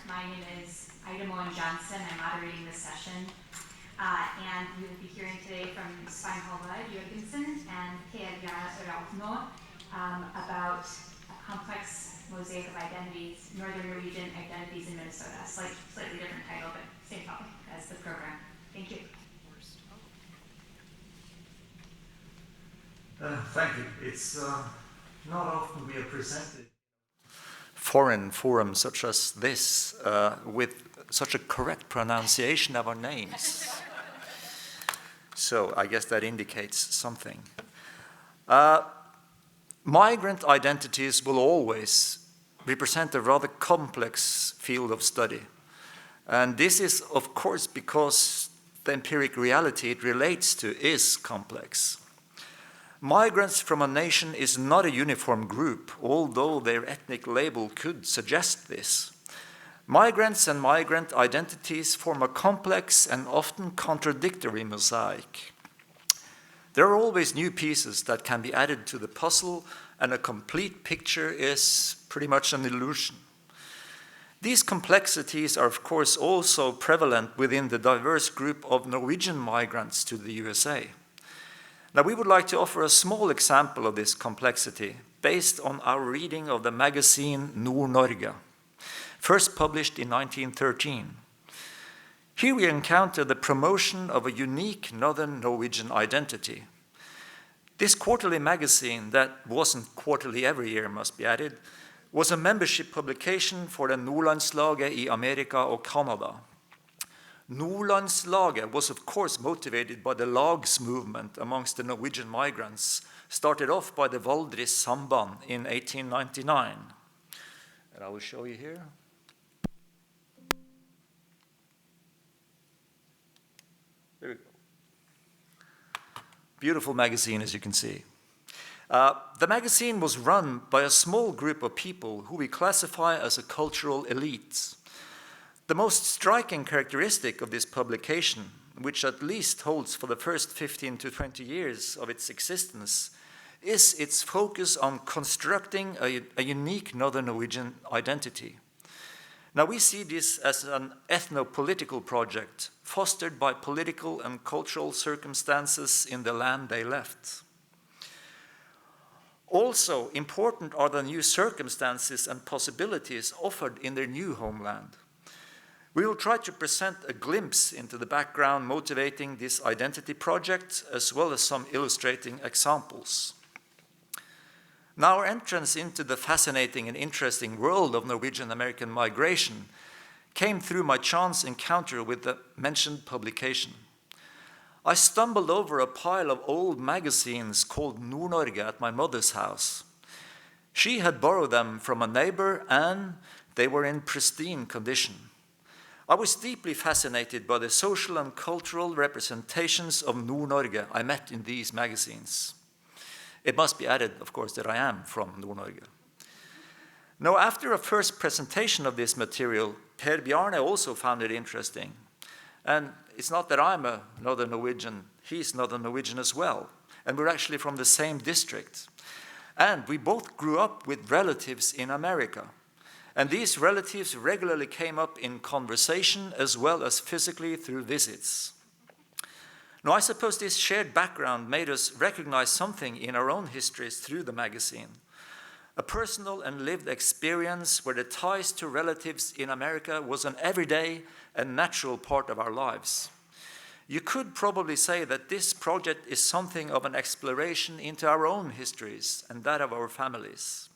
My name is Moen Johnson. I'm moderating this session. And we will be hearing today from Svein-Halvard, Jørgensen, and Ravnå about a complex mosaic of identities, Northern Norwegian identities in Minnesota. Slightly different title, but same topic as the program. Thank you. Thank you. It's not often we are presented foreign forums such as this with such a correct pronunciation of our names. So I guess that indicates something. Migrant identities will always represent a rather complex field of study. And this is, of course, because the empiric reality it relates to is complex. Migrants from a nation is not a uniform group, although their ethnic label could suggest this. Migrants and migrant identities form a complex and often contradictory mosaic. There are always new pieces that can be added to the puzzle, and a complete picture is pretty much an illusion. These complexities are, of course, also prevalent within the diverse group of Norwegian migrants to the USA. Now, we would like to offer a small example of this complexity based on our reading of the magazine Nord Norge, first published in 1913. Here we encounter the promotion of a unique Northern Norwegian identity. This quarterly magazine, that wasn't quarterly every year, must be added, was a membership publication for the Nordlandslaget i Amerika og Canada. Nordlandslaget was, of course, motivated by the lags movement amongst the Norwegian migrants, started off by the Valdres Samband in 1899. And I will show you here. There we go. Beautiful magazine, as you can see. The magazine was run by a small group of people who we classify as a cultural elite. The most striking characteristic of this publication, which at least holds for the first 15 to 20 years of its existence, is its focus on constructing a unique Northern Norwegian identity. Now, we see this as an ethno-political project fostered by political and cultural circumstances in the land they left. Also important are the new circumstances and possibilities offered in their new homeland. We will try to present a glimpse into the background motivating this identity project, as well as some illustrating examples. Now, our entrance into the fascinating and interesting world of Norwegian-American migration came through my chance encounter with the mentioned publication. I stumbled over a pile of old magazines called Nord Norge at my mother's house. She had borrowed them from a neighbor, and they were in pristine condition. I was deeply fascinated by the social and cultural representations of Nord Norge I met in these magazines. It must be added, of course, that I am from Nord Norge. Now, after a first presentation of this material, Bjarne also found it interesting. And it's not that I'm a Northern Norwegian, he's Northern Norwegian as well. And we're actually from the same district. And we both grew up with relatives in America. And these relatives regularly came up in conversation as well as physically through visits. Now, I suppose this shared background made us recognize something in our own histories through the magazine. A personal and lived experience where the ties to relatives in America was an everyday and natural part of our lives. You could probably say that this project is something of an exploration into our own histories and that of our families.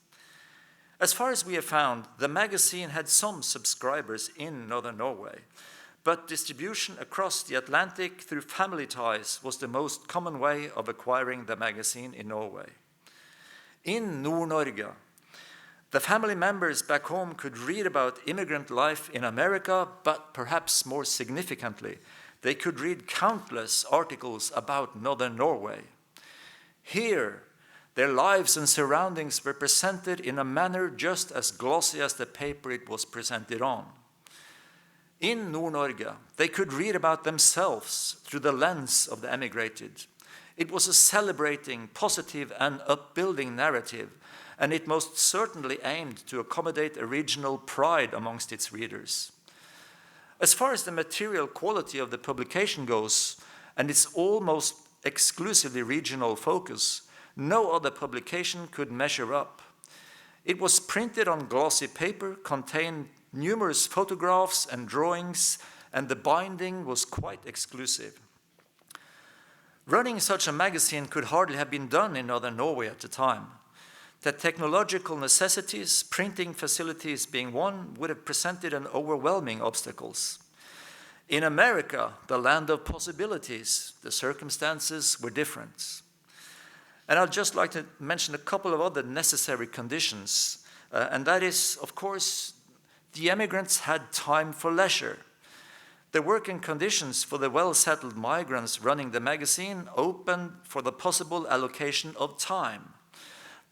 As far as we have found, the magazine had some subscribers in Northern Norway, but distribution across the Atlantic through family ties was the most common way of acquiring the magazine in Norway. In Nord Norge, the family members back home could read about immigrant life in America, but perhaps more significantly, they could read countless articles about Northern Norway. Here, their lives and surroundings were presented in a manner just as glossy as the paper it was presented on. In Nord Norge, they could read about themselves through the lens of the emigrated. It was a celebrating, positive, and upbuilding narrative, and it most certainly aimed to accommodate a regional pride amongst its readers. As far as the material quality of the publication goes, and its almost exclusively regional focus, no other publication could measure up. It was printed on glossy paper, contained numerous photographs and drawings, and the binding was quite exclusive. Running such a magazine could hardly have been done in Northern Norway at the time. The technological necessities, printing facilities being one, would have presented an overwhelming obstacles. In America, the land of possibilities, the circumstances were different. And I'd just like to mention a couple of other necessary conditions, and that is, of course, the immigrants had time for leisure. The working conditions for the well-settled migrants running the magazine opened for the possible allocation of time.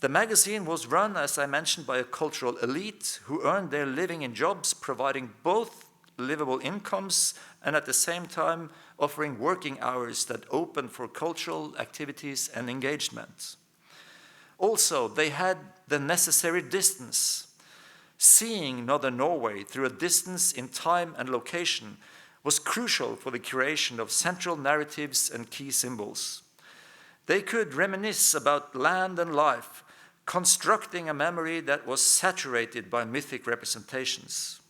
The magazine was run, as I mentioned, by a cultural elite who earned their living in jobs providing both livable incomes and at the same time offering working hours that opened for cultural activities and engagement. Also, they had the necessary distance. Seeing Northern Norway through a distance in time and location was crucial for the creation of central narratives and key symbols. They could reminisce about land and life, constructing a memory that was saturated by mythic representations.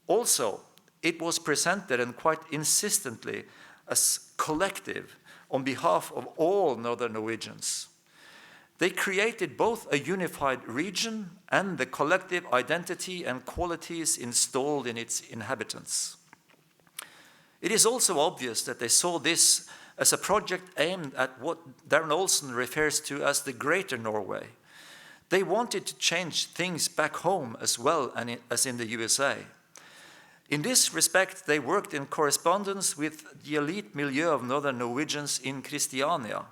Also, it was presented, and quite insistently, as collective on behalf of all Northern Norwegians. They created both a unified region and the collective identity and qualities installed in its inhabitants. It is also obvious that they saw this as a project aimed at what Darren Olsen refers to as the Greater Norway. They wanted to change things back home as well as in the USA. In this respect, they worked in correspondence with the elite milieu of Northern Norwegians in Christiania.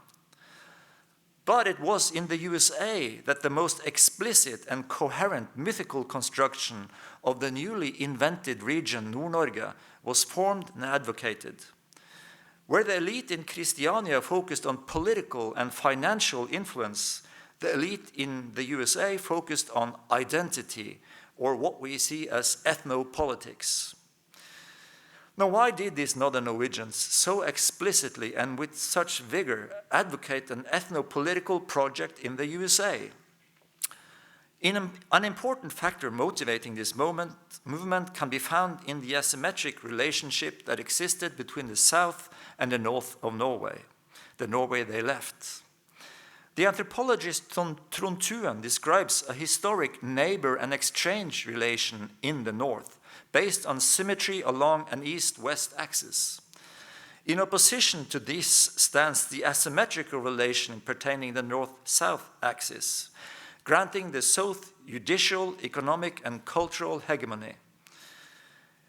But it was in the USA that the most explicit and coherent mythical construction of the newly invented region Nord Norge was formed and advocated. Where the elite in Christiania focused on political and financial influence, the elite in the USA focused on identity, or what we see as ethnopolitics. Now, why did these Northern Norwegians so explicitly and with such vigor advocate an ethnopolitical project in the USA? An important factor motivating this movement can be found in the asymmetric relationship that existed between the south and the north of Norway, the Norway they left. The anthropologist Trond Thuen describes a historic neighbor and exchange relation in the north, based on symmetry along an east-west axis. In opposition to this stands the asymmetrical relation pertaining the north-south axis, granting the south judicial, economic, and cultural hegemony.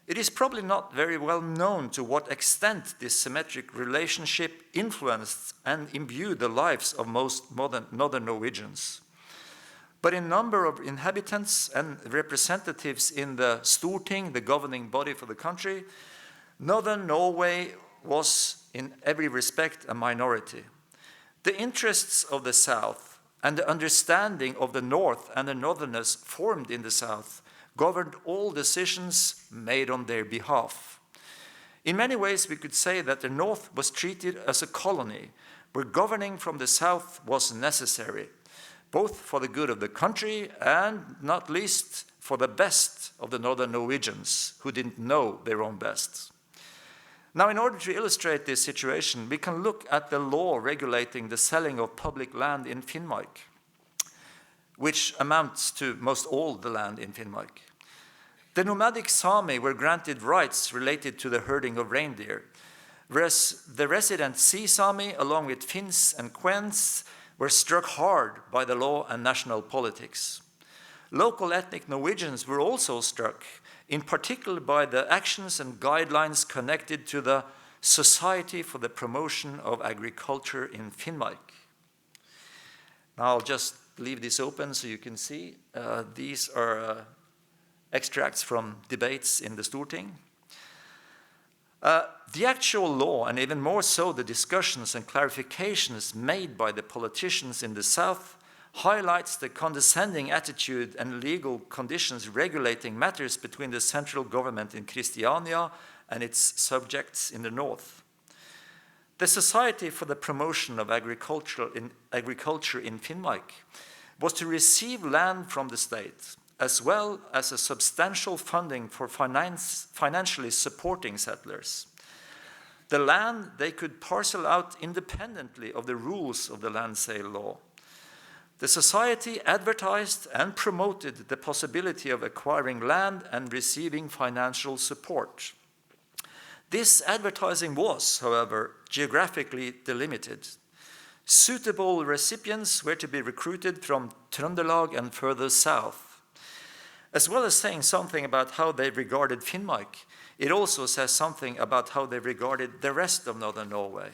It is probably not very well known to what extent this symmetric relationship influenced and imbued the lives of most modern Northern Norwegians. But in number of inhabitants and representatives in the Storting, the governing body for the country, Northern Norway was in every respect a minority. The interests of the South and the understanding of the North and the Northerners formed in the South governed all decisions made on their behalf. In many ways, we could say that the North was treated as a colony, where governing from the South was necessary, both for the good of the country and, not least, for the best of the Northern Norwegians, who didn't know their own best. Now, in order to illustrate this situation, we can look at the law regulating the selling of public land in Finnmark, which amounts to most all the land in Finnmark. The nomadic Sami were granted rights related to the herding of reindeer, whereas the resident Sea Sami, along with Finns and Quens, were struck hard by the law and national politics. Local ethnic Norwegians were also struck, in particular by the actions and guidelines connected to the Society for the Promotion of Agriculture in Finnmark. Now I'll just leave this open so you can see. These are extracts from debates in the Storting. The actual law, and even more so the discussions and clarifications made by the politicians in the South, highlights the condescending attitude and legal conditions regulating matters between the central government in Christiania and its subjects in the north. The Society for the Promotion of Agriculture in Finnmark was to receive land from the state, as well as a substantial funding for financially supporting settlers. The land they could parcel out independently of the rules of the land sale law. The society advertised and promoted the possibility of acquiring land and receiving financial support. This advertising was, however, geographically delimited. Suitable recipients were to be recruited from Trøndelag and further south. As well as saying something about how they regarded Finnmark, it also says something about how they regarded the rest of Northern Norway.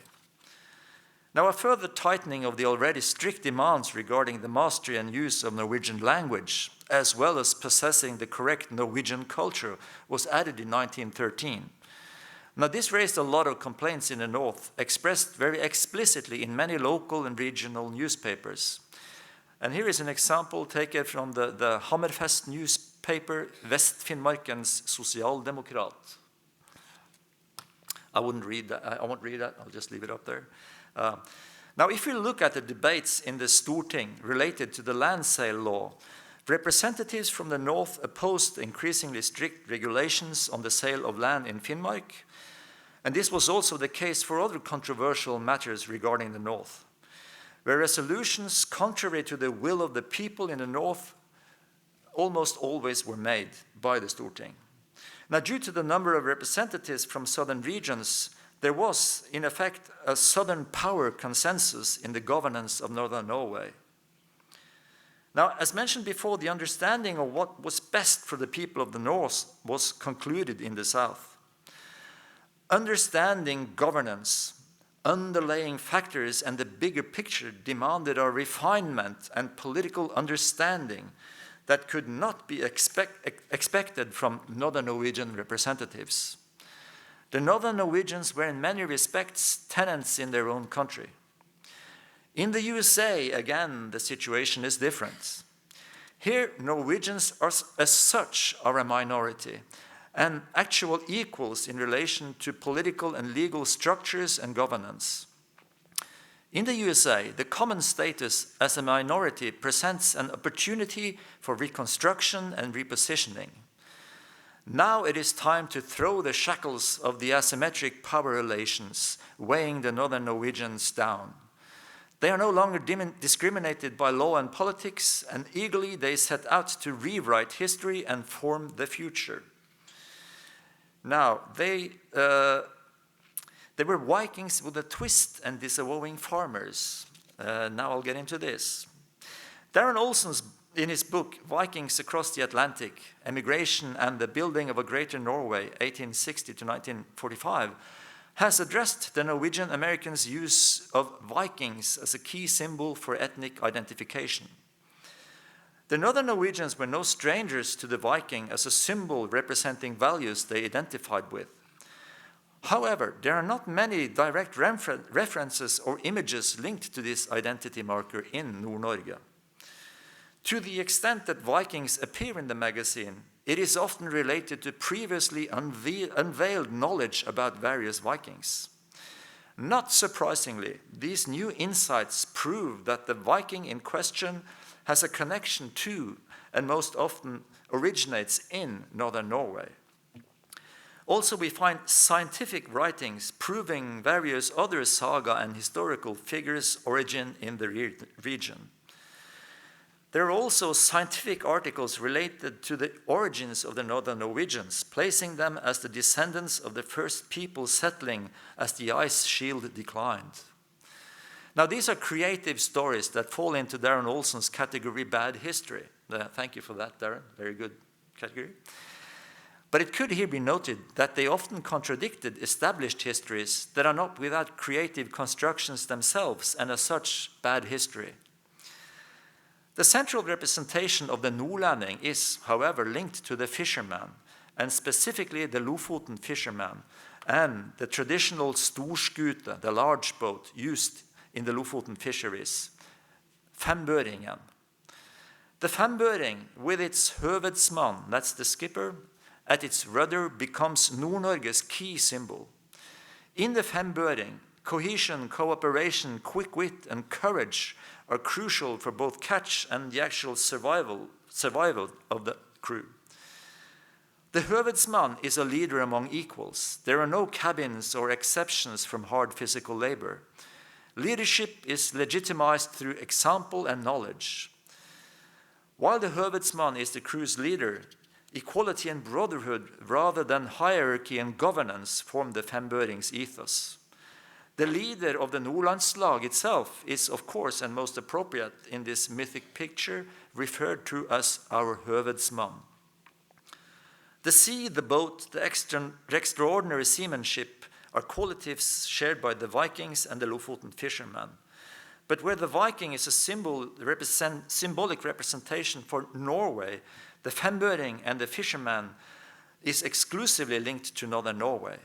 Now, a further tightening of the already strict demands regarding the mastery and use of Norwegian language, as well as possessing the correct Norwegian culture, was added in 1913. Now, this raised a lot of complaints in the north, expressed very explicitly in many local and regional newspapers. And here is an example taken from the Hammerfest newspaper, Vest-Finnmarkens Sosialdemokrat. I won't read that, I'll just leave it up there. Now, if we look at the debates in the Storting related to the land sale law, representatives from the north opposed increasingly strict regulations on the sale of land in Finnmark, and this was also the case for other controversial matters regarding the north, where resolutions contrary to the will of the people in the north almost always were made by the Storting. Now, due to the number of representatives from southern regions, there was, in effect, a southern power consensus in the governance of Northern Norway. Now, as mentioned before, the understanding of what was best for the people of the north was concluded in the south. Understanding governance, underlying factors, and the bigger picture demanded a refinement and political understanding that could not be expected from Northern Norwegian representatives. The Northern Norwegians were in many respects tenants in their own country. In the USA, again, the situation is different. Here, Norwegians as such are a minority and actual equals in relation to political and legal structures and governance. In the USA, the common status as a minority presents an opportunity for reconstruction and repositioning. Now it is time to throw the shackles of the asymmetric power relations weighing the Northern Norwegians down. They are no longer discriminated by law and politics, and eagerly they set out to rewrite history and form the future. Now, they were Vikings with a twist and disavowing farmers. Now I'll get into this. Darren Olsen's in his book, Vikings Across the Atlantic, Immigration and the Building of a Greater Norway, 1860 to 1945, has addressed the Norwegian-Americans' use of Vikings as a key symbol for ethnic identification. The Northern Norwegians were no strangers to the Viking as a symbol representing values they identified with. However, there are not many direct references or images linked to this identity marker in Nord Norge. To the extent that Vikings appear in the magazine, it is often related to previously unveiled knowledge about various Vikings. Not surprisingly, these new insights prove that the Viking in question has a connection to, and most often originates in, Northern Norway. Also, we find scientific writings proving various other saga and historical figures' origin in the region. There are also scientific articles related to the origins of the Northern Norwegians, placing them as the descendants of the first people settling as the ice shield declined. Now, these are creative stories that fall into Darren Olsen's category bad history. Thank you for that, Darren. Very good category. But it could here be noted that they often contradicted established histories that are not without creative constructions themselves, and as such, bad history. The central representation of the Nordlending is, however, linked to the fisherman, and specifically the Lofoten fisherman, and the traditional storskute, the large boat used in the Lofoten fisheries, Fembøringen. The Fembøring, with its høvedsmann, that's the skipper, at its rudder, becomes Nord Norge's key symbol. In the Fembøring, cohesion, cooperation, quick wit, and courage are crucial for both catch and the actual survival of the crew. The høvedsmann is a leader among equals. There are no cabins or exceptions from hard physical labor. Leadership is legitimized through example and knowledge. While the høvedsmann is the crew's leader, equality and brotherhood rather than hierarchy and governance form the Fembøring's ethos. The leader of the Nordlandslag itself is, of course, and most appropriate in this mythic picture, referred to as our høvedsmann. The sea, the boat, the extraordinary seamanship are qualities shared by the Vikings and the Lofoten fishermen. But where the Viking is a symbolic representation for Norway, the Fembøring and the fisherman is exclusively linked to Northern Norway.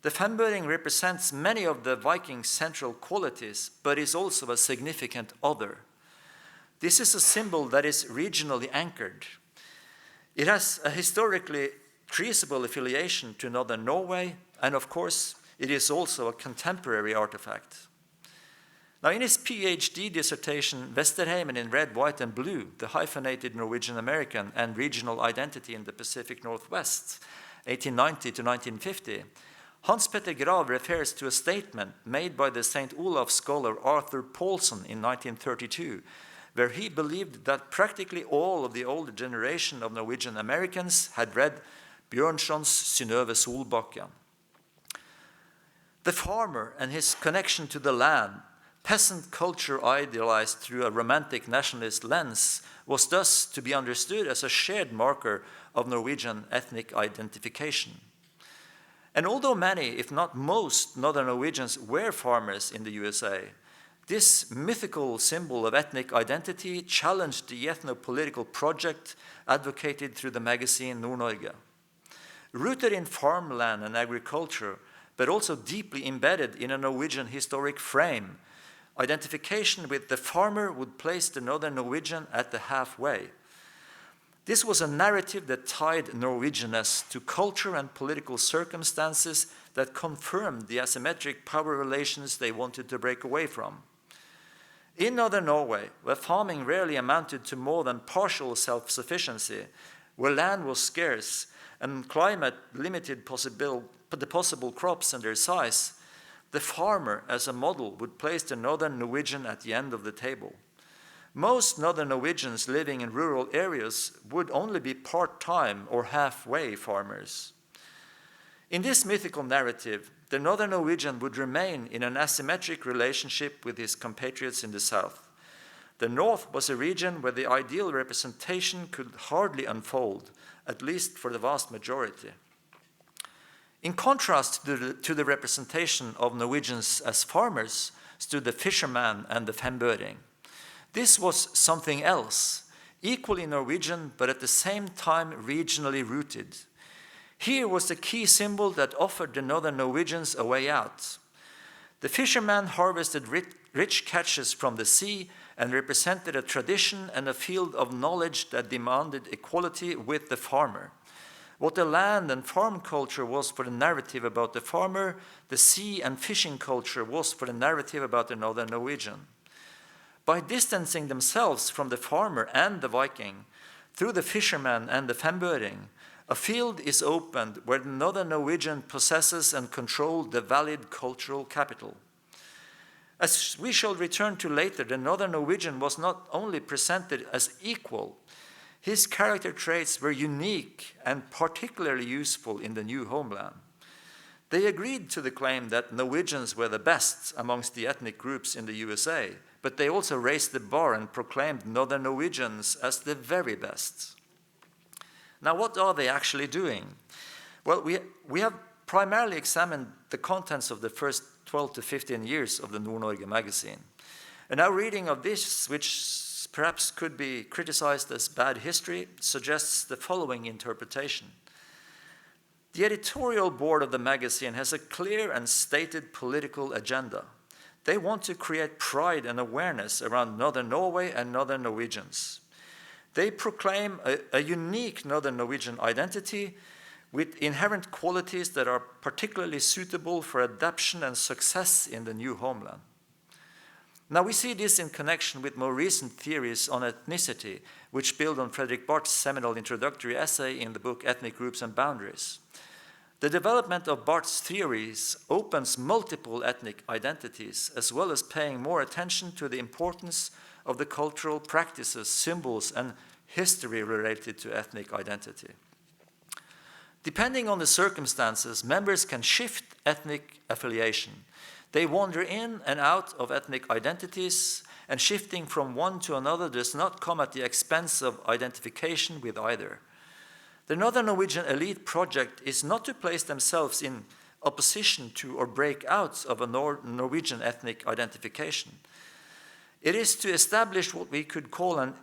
The Fembøring represents many of the Viking central qualities, but is also a significant other. This is a symbol that is regionally anchored. It has a historically traceable affiliation to Northern Norway, and of course, it is also a contemporary artifact. Now, in his PhD dissertation, Vesterheimen in Red, White, and Blue, the hyphenated Norwegian-American and regional identity in the Pacific Northwest, 1890 to 1950, Hans Petter Grav refers to a statement made by the St. Olaf scholar Arthur Paulson in 1932, where he believed that practically all of the older generation of Norwegian-Americans had read Bjørnson's Synnøve Solbakken. The farmer and his connection to the land, peasant culture idealized through a romantic nationalist lens, was thus to be understood as a shared marker of Norwegian ethnic identification. And although many, if not most, Northern Norwegians were farmers in the USA, this mythical symbol of ethnic identity challenged the ethno-political project advocated through the magazine Nord Norge. Rooted in farmland and agriculture, but also deeply embedded in a Norwegian historic frame, identification with the farmer would place the Northern Norwegian at the halfway. This was a narrative that tied Norwegianness to culture and political circumstances that confirmed the asymmetric power relations they wanted to break away from. In Northern Norway, where farming rarely amounted to more than partial self-sufficiency, where land was scarce and climate limited the possible crops and their size, the farmer as a model would place the Northern Norwegian at the end of the table. Most Northern Norwegians living in rural areas would only be part-time or halfway farmers. In this mythical narrative, the Northern Norwegian would remain in an asymmetric relationship with his compatriots in the south. The north was a region where the ideal representation could hardly unfold, at least for the vast majority. In contrast to the representation of Norwegians as farmers stood the fisherman and the Fembøring. This was something else, equally Norwegian, but at the same time regionally rooted. Here was the key symbol that offered the Northern Norwegians a way out. The fisherman harvested rich catches from the sea and represented a tradition and a field of knowledge that demanded equality with the farmer. What the land and farm culture was for the narrative about the farmer, the sea and fishing culture was for the narrative about the Northern Norwegian. By distancing themselves from the farmer and the Viking, through the fisherman and the Fembøring, a field is opened where the Northern Norwegian possesses and controls the valid cultural capital. As we shall return to later, the Northern Norwegian was not only presented as equal, his character traits were unique and particularly useful in the new homeland. They agreed to the claim that Norwegians were the best amongst the ethnic groups in the USA, but they also raised the bar and proclaimed Northern Norwegians as the very best. Now, what are they actually doing? Well, we have primarily examined the contents of the first 12 to 15 years of the Nord Norge magazine. And our reading of this, which perhaps could be criticized as bad history, suggests the following interpretation. The editorial board of the magazine has a clear and stated political agenda. they want to create pride and awareness around Northern Norway and Northern Norwegians. They proclaim a unique Northern Norwegian identity with inherent qualities that are particularly suitable for adaptation and success in the new homeland. Now, we see this in connection with more recent theories on ethnicity, which build on Fredrik Barth's seminal introductory essay in the book Ethnic Groups and Boundaries. The development of Barth's theories opens multiple ethnic identities, as well as paying more attention to the importance of the cultural practices, symbols, and history related to ethnic identity. Depending on the circumstances, members can shift ethnic affiliation. They wander in and out of ethnic identities, and shifting from one to another does not come at the expense of identification with either. The Northern Norwegian elite project is not to place themselves in opposition to or break out of a Norwegian ethnic identification. It is to establish what we could call an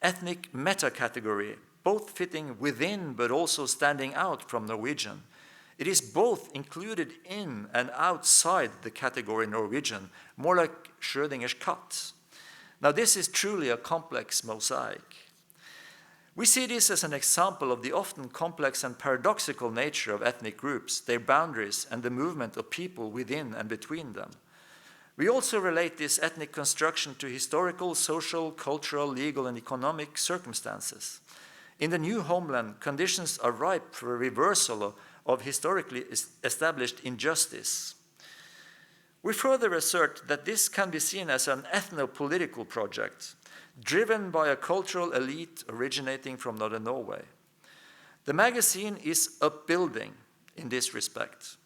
ethnic meta-category, both fitting within but also standing out from Norwegian. It is both included in and outside the category Norwegian, more like Schrödinger's cat. Now, this is truly a complex mosaic. We see this as an example of the often complex and paradoxical nature of ethnic groups, their boundaries, and the movement of people within and between them. We also relate this ethnic construction to historical, social, cultural, legal, and economic circumstances. In the new homeland, conditions are ripe for a reversal of historically established injustice. We further assert that this can be seen as an ethno-political project, driven by a cultural elite originating from Northern Norway. The magazine is upbuilding in this respect.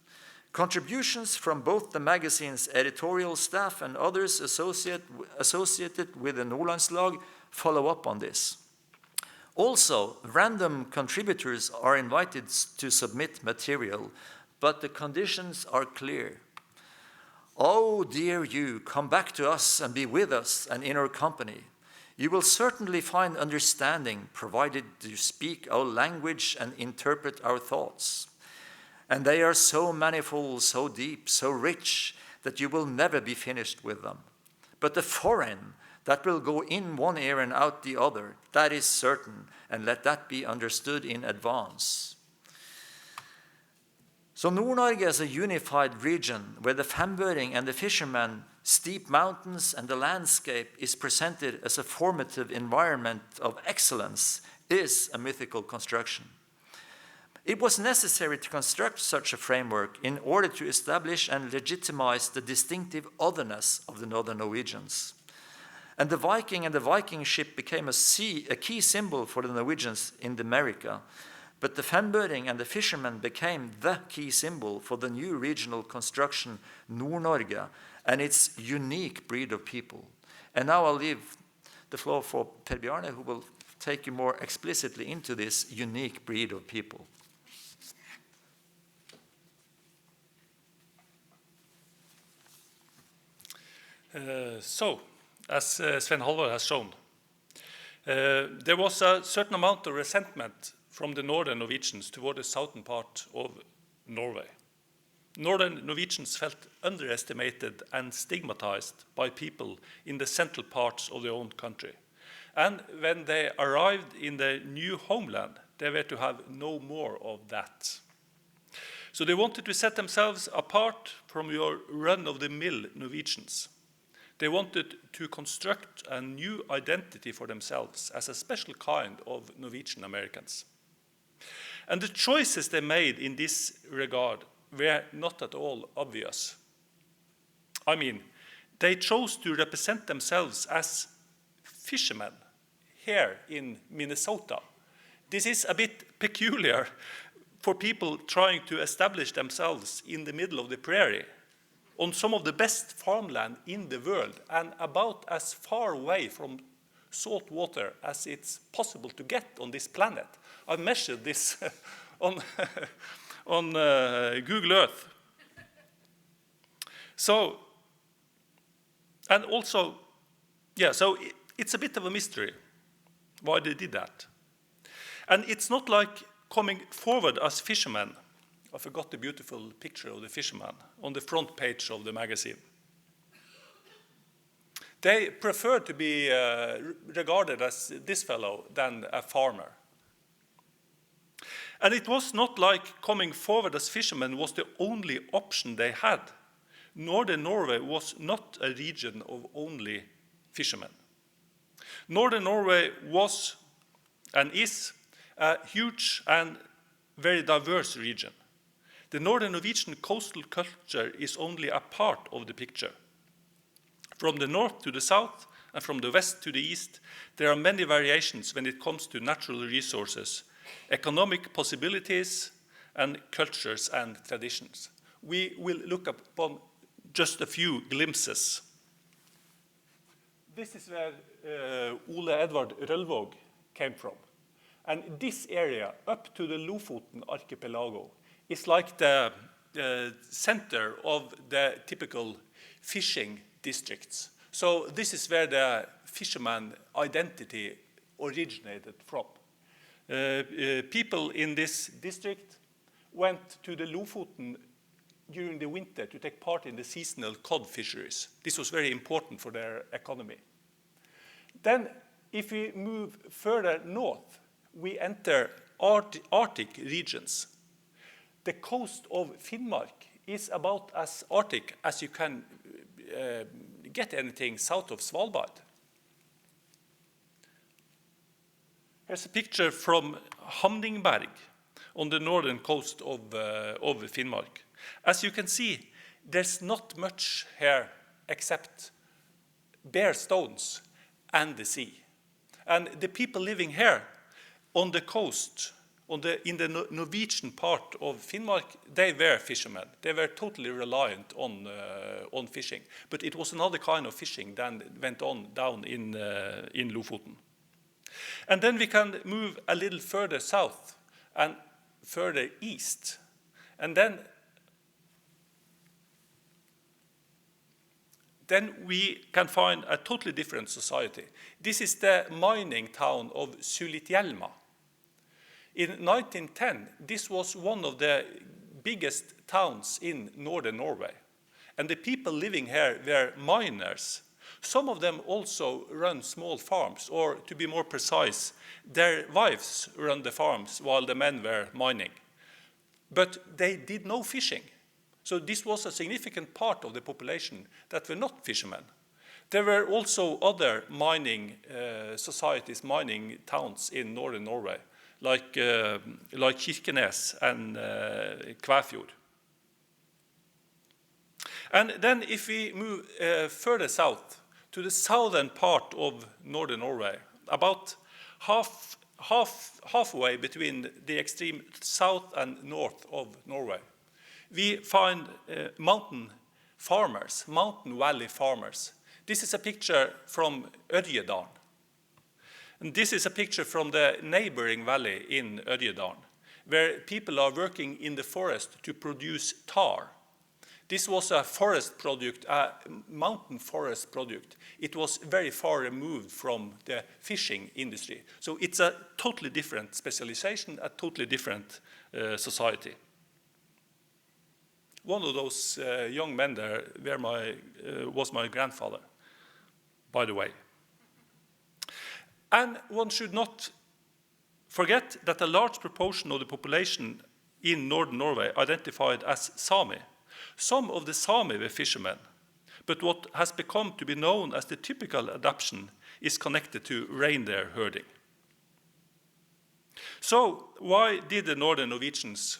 Contributions from both the magazine's editorial staff and others associated with the Nordlandslag follow up on this. Also, random contributors are invited to submit material, but the conditions are clear. Oh, dear you, come back to us and be with us and in our company. You will certainly find understanding, provided you speak our language and interpret our thoughts. And they are so manifold, so deep, so rich, that you will never be finished with them. But the foreign, that will go in one ear and out the other, that is certain, and let that be understood in advance. So Nord Norge is a unified region where the Fambøring and the fishermen, steep mountains, and the landscape is presented as a formative environment of excellence is a mythical construction. It was necessary to construct such a framework in order to establish and legitimize the distinctive otherness of the Northern Norwegians. And the Viking and the Viking ship became a key symbol for the Norwegians in America. But the Fambøring and the fishermen became the key symbol for the new regional construction, Nord Norge, and its unique breed of people. And now I'll leave the floor for Per Bjarne, who will take you more explicitly into this unique breed of people. As Svein-Halvard has shown, there was a certain amount of resentment from the Northern Norwegians toward the southern part of Norway. Northern Norwegians felt underestimated and stigmatized by people in the central parts of their own country. And when they arrived in the new homeland, they were to have no more of that. So they wanted to set themselves apart from your run-of-the-mill Norwegians. They wanted to construct a new identity for themselves as a special kind of Norwegian-Americans. And the choices they made in this regard were not at all obvious. I mean, they chose to represent themselves as fishermen here in Minnesota. This is a bit peculiar for people trying to establish themselves in the middle of the prairie, on some of the best farmland in the world, and about as far away from salt water as it's possible to get on this planet. I measured this on Google Earth. So, and also, so it's a bit of a mystery why they did that. And it's not like coming forward as fishermen. I forgot the beautiful picture of the fisherman on the front page of the magazine. They prefer to be regarded as this fellow than a farmer. And it was not like coming forward as fishermen was the only option they had. Northern Norway was not a region of only fishermen. Northern Norway was and is a huge and very diverse region. The Northern Norwegian coastal culture is only a part of the picture. From the north to the south and from the west to the east, there are many variations when it comes to natural resources, economic possibilities, and cultures and traditions. We will look upon just a few glimpses. This is where Ole Edvard Rølvåg came from. And this area, up to the Lofoten archipelago, is like the center of the typical fishing districts. So this is where the fisherman identity originated from. People in this district went to the Lofoten during the winter to take part in the seasonal cod fisheries. This was very important for their economy. Then, if we move further north, we enter Arctic regions. The coast of Finnmark is about as Arctic as you can get anything south of Svalbard. Here's a picture from Hamningberg on the northern coast of Finnmark. As you can see, there's not much here except bare stones and the sea. And the people living here on the coast, in the Norwegian part of Finnmark, they were fishermen. They were totally reliant on fishing. But it was another kind of fishing that went on down in Lofoten. And then we can move a little further south and further east. And then we can find a totally different society. This is the mining town of Sulitjelma. In 1910, this was one of the biggest towns in northern Norway. And the people living here were miners. Some of them also run small farms, or to be more precise, their wives run the farms while the men were mining. But they did no fishing. So this was a significant part of the population that were not fishermen. There were also other mining societies, mining towns in northern Norway, like Kirkenes and Kvæfjord. And then if we move further south, to the southern part of northern Norway, about halfway between the extreme south and north of Norway, we find mountain farmers, mountain valley farmers. This is a picture from Ørjedalen. And this is a picture from the neighboring valley in Ørjedalen, where people are working in the forest to produce tar. This was a forest product, a mountain forest product. It was very far removed from the fishing industry. So it's a totally different specialization, a totally different society. One of those young men there was my grandfather, by the way. And one should not forget that a large proportion of the population in northern Norway identified as Sami. Some of the Sami were fishermen, but what has become to be known as the typical adaptation is connected to reindeer herding. So why did the Northern Norwegians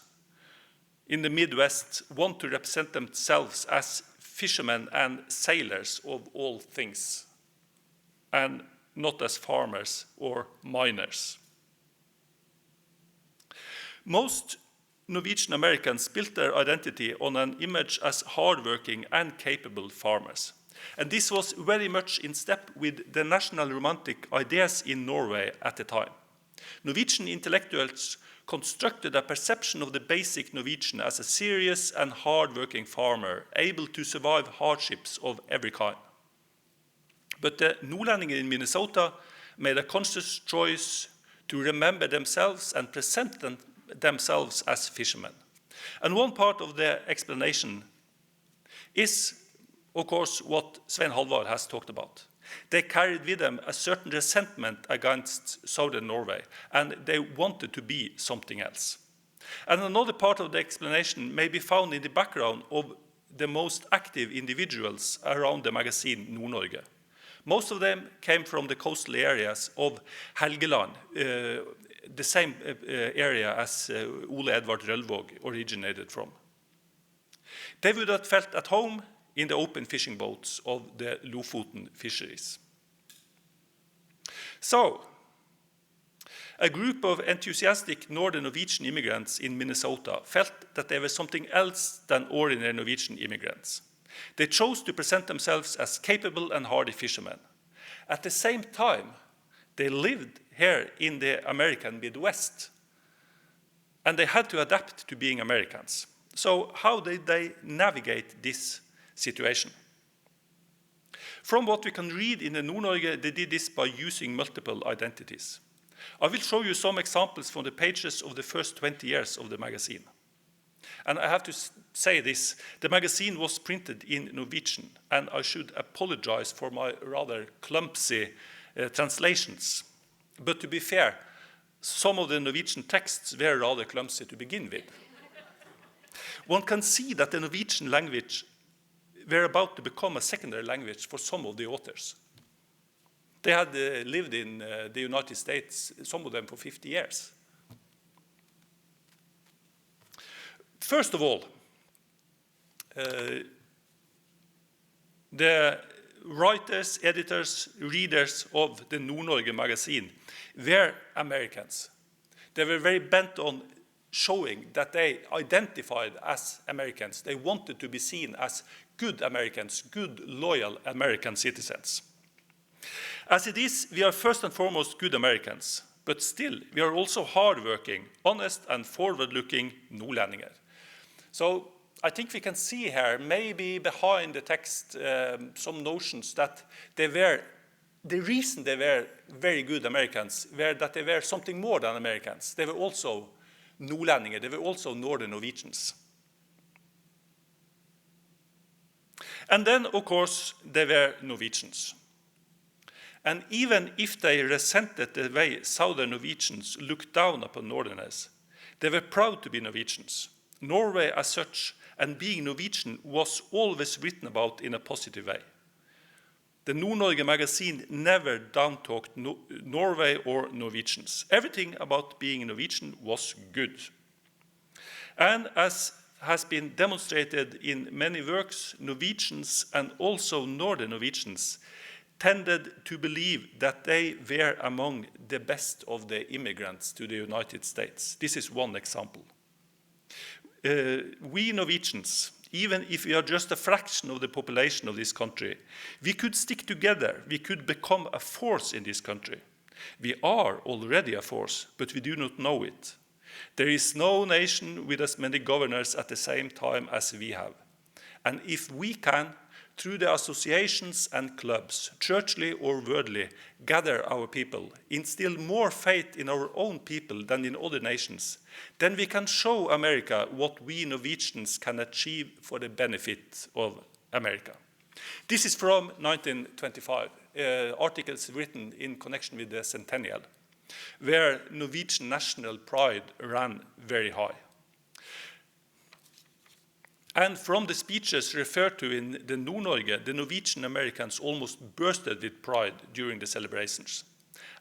in the Midwest want to represent themselves as fishermen and sailors of all things, and not as farmers or miners? Most Norwegian-Americans built their identity on an image as hardworking and capable farmers. And this was very much in step with the national romantic ideas in Norway at the time. Norwegian intellectuals constructed a perception of the basic Norwegian as a serious and hard-working farmer, able to survive hardships of every kind. But the Nordlendinger in Minnesota made a conscious choice to remember themselves and present themselves as fishermen. And one part of the explanation is, of course, what Svein-Halvard has talked about. They carried with them a certain resentment against Southern Norway, and they wanted to be something else. And another part of the explanation may be found in the background of the most active individuals around the magazine Nord Norge. Most of them came from the coastal areas of Helgeland, the same area as Ole Edvard Rølvåg originated from. They would have felt at home in the open fishing boats of the Lofoten fisheries. So, a group of enthusiastic Northern Norwegian immigrants in Minnesota felt that they were something else than ordinary Norwegian immigrants. They chose to present themselves as capable and hardy fishermen. At the same time, they lived here in the American Midwest, and they had to adapt to being Americans. So how did they navigate this situation? From what we can read in the Nord Norge, they did this by using multiple identities. I will show you some examples from the pages of the first 20 years of the magazine. And I have to say this, the magazine was printed in Norwegian, and I should apologize for my rather clumsy translations. But to be fair, some of the Norwegian texts were rather clumsy to begin with. One can see that the Norwegian language were about to become a secondary language for some of the authors. They had lived in the United States, some of them for 50 years. First of all, the writers, editors, readers of the Nord Norge magazine were Americans. They were very bent on showing that they identified as Americans. They wanted to be seen as good Americans, good, loyal American citizens. As it is, we are first and foremost good Americans, but still, we are also hardworking, honest, and forward-looking nordlendinger. So I think we can see here, maybe behind the text, some notions that the reason they were very good Americans were that they were something more than Americans. They were also nordlendinger, they were also Northern Norwegians. And then, of course, they were Norwegians. And even if they resented the way Southern Norwegians looked down upon Northerners, they were proud to be Norwegians. Norway as such, and being Norwegian, was always written about in a positive way. The Nord Norge magazine never down-talked Norway or Norwegians. Everything about being Norwegian was good. And as has been demonstrated in many works, Norwegians and also Northern Norwegians tended to believe that they were among the best of the immigrants to the United States. This is one example. We Norwegians, even if we are just a fraction of the population of this country, we could stick together, we could become a force in this country. We are already a force, but we do not know it. There is no nation with as many governors at the same time as we have. And if we can, through the associations and clubs, churchly or worldly, gather our people, instill more faith in our own people than in other nations, then we can show America what we Norwegians can achieve for the benefit of America. This is from 1925, articles written in connection with the centennial, where Norwegian national pride ran very high. And from the speeches referred to in the Nord Norge, the Norwegian Americans almost bursted with pride during the celebrations.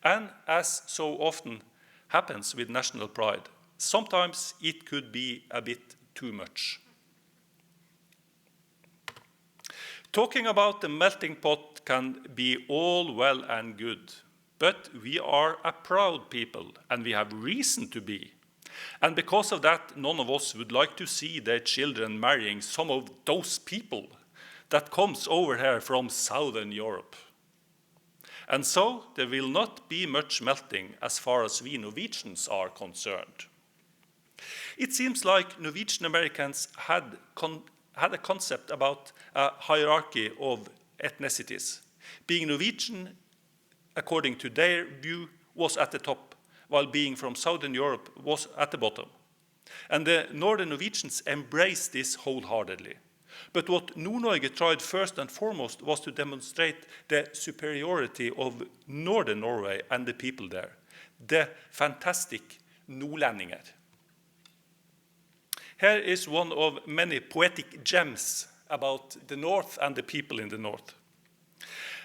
And as so often happens with national pride, sometimes it could be a bit too much. Talking about the melting pot can be all well and good, but we are a proud people, and we have reason to be. And because of that, none of us would like to see their children marrying some of those people that comes over here from Southern Europe. And so there will not be much melting as far as we Norwegians are concerned. It seems like Norwegian Americans had a concept about a hierarchy of ethnicities. Being Norwegian, according to their view, was at the top, while being from Southern Europe was at the bottom. And the Northern Norwegians embraced this wholeheartedly. But what Nord Norge tried first and foremost was to demonstrate the superiority of Northern Norway and the people there, the fantastic nordlendinger. Here is one of many poetic gems about the north and the people in the north.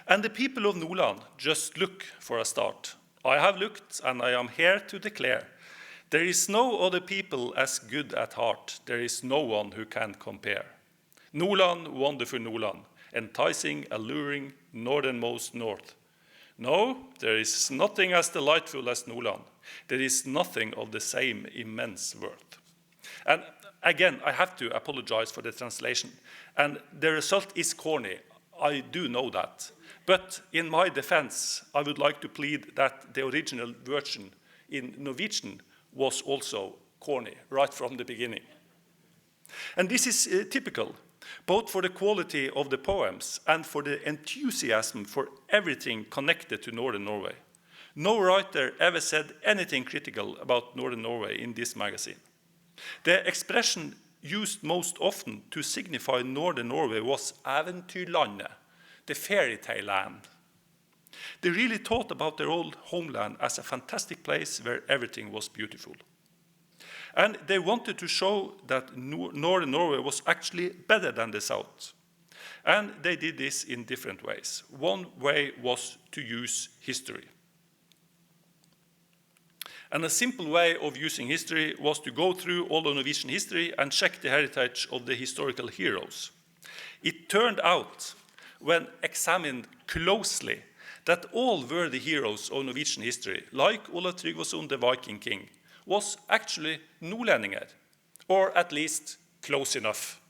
And the people of Nordland just look for a start. I have looked, and I am here to declare, there is no other people as good at heart. There is no one who can compare. Nordland, wonderful Nordland, enticing, alluring, northernmost north. No, there is nothing as delightful as Nordland. There is nothing of the same immense worth. And again, I have to apologize for the translation. And the result is corny. I do know that. But in my defense, I would like to plead that the original version in Norwegian was also corny, right from the beginning. And this is typical, both for the quality of the poems and for the enthusiasm for everything connected to Northern Norway. No writer ever said anything critical about Northern Norway in this magazine. The expression used most often to signify Northern Norway was Eventyrlandet, the fairy tale land. They really thought about their old homeland as a fantastic place where everything was beautiful. And they wanted to show that Northern Norway was actually better than the South. And they did this in different ways. One way was to use history. And a simple way of using history was to go through all of Norwegian history and check the heritage of the historical heroes. It turned out, when examined closely, that all were the heroes of Norwegian history, like Olaf Tryggvason, the Viking king, was actually nordlendinger, or at least close enough.